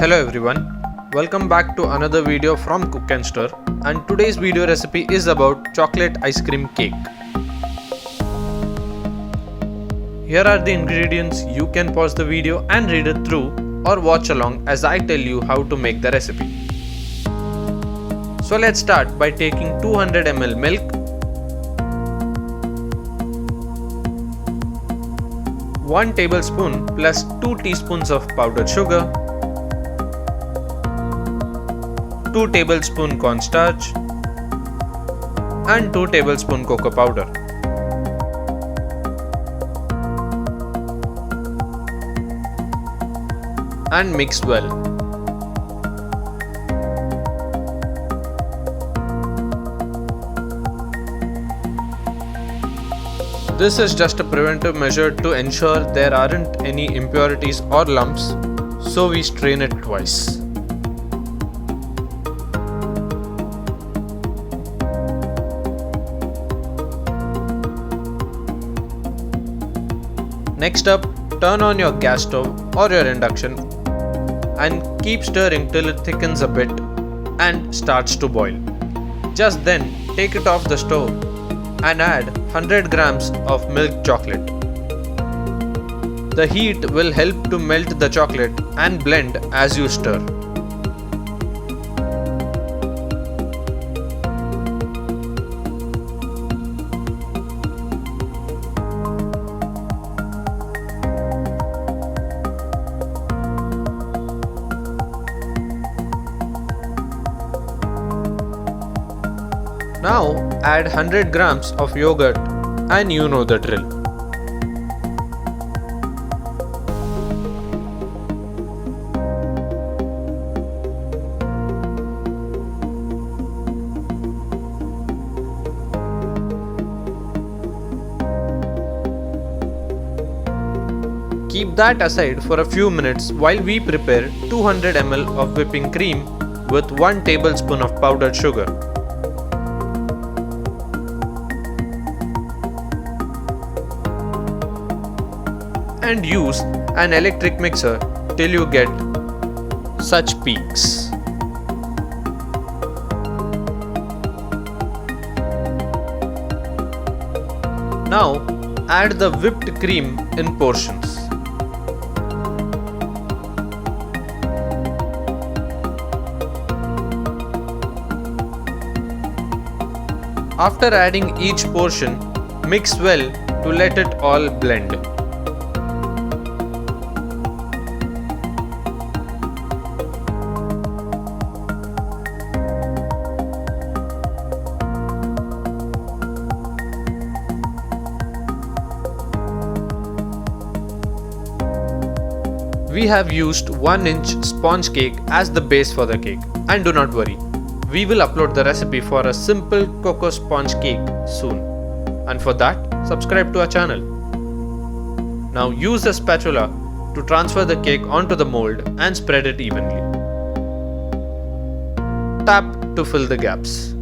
Hello everyone, welcome back to another video from Cook and Stir, and today's video recipe is about chocolate ice cream cake. Here are the ingredients. You can pause the video and read it through or watch along as I tell you how to make the recipe. So let's start by taking 200 ml milk, 1 tablespoon plus 2 teaspoons of powdered sugar, 2 tablespoon cornstarch and 2 tablespoon cocoa powder. And mix well. This is just a preventive measure to ensure there aren't any impurities or lumps, so we strain it twice. Next up, turn on your gas stove or your induction and keep stirring till it thickens a bit and starts to boil. Just then, take it off the stove and add 100 grams of milk chocolate. The heat will help to melt the chocolate and blend as you stir. Now add 100 grams of yogurt and you know the drill. Keep that aside for a few minutes while we prepare 200 ml of whipping cream with 1 tablespoon of powdered sugar. And use an electric mixer till you get such peaks. Now add the whipped cream in portions. After adding each portion, mix well to let it all blend. We have used 1-inch sponge cake as the base for the cake, and do not worry, we will upload the recipe for a simple cocoa sponge cake soon, and for that subscribe to our channel. Now use a spatula to transfer the cake onto the mold and spread it evenly. Tap to fill the gaps.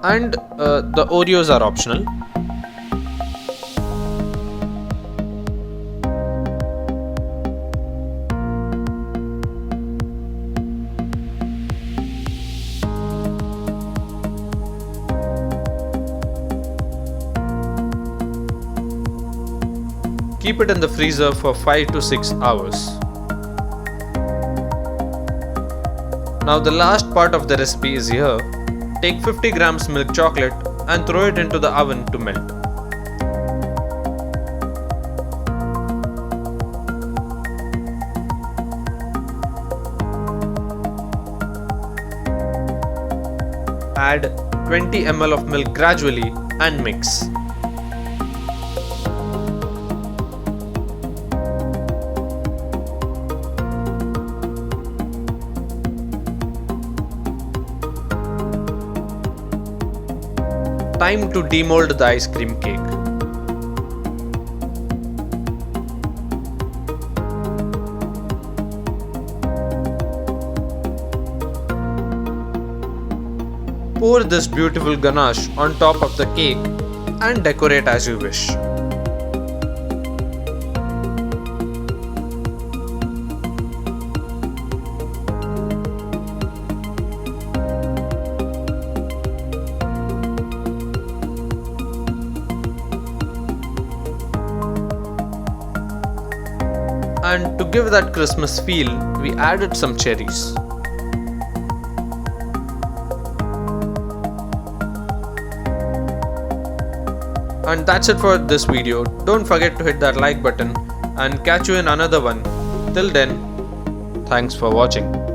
And the Oreos are optional. Keep it in the freezer for 5 to 6 hours. Now the last part of the recipe is here. Take 50 grams milk chocolate and throw it into the oven to melt. Add 20 ml of milk gradually and mix. Time to demold the ice cream cake. Pour this beautiful ganache on top of the cake and decorate as you wish. And to give that Christmas feel, we added some cherries. And that's it for this video. Don't forget to hit that like button and catch you in another one. Till then, thanks for watching.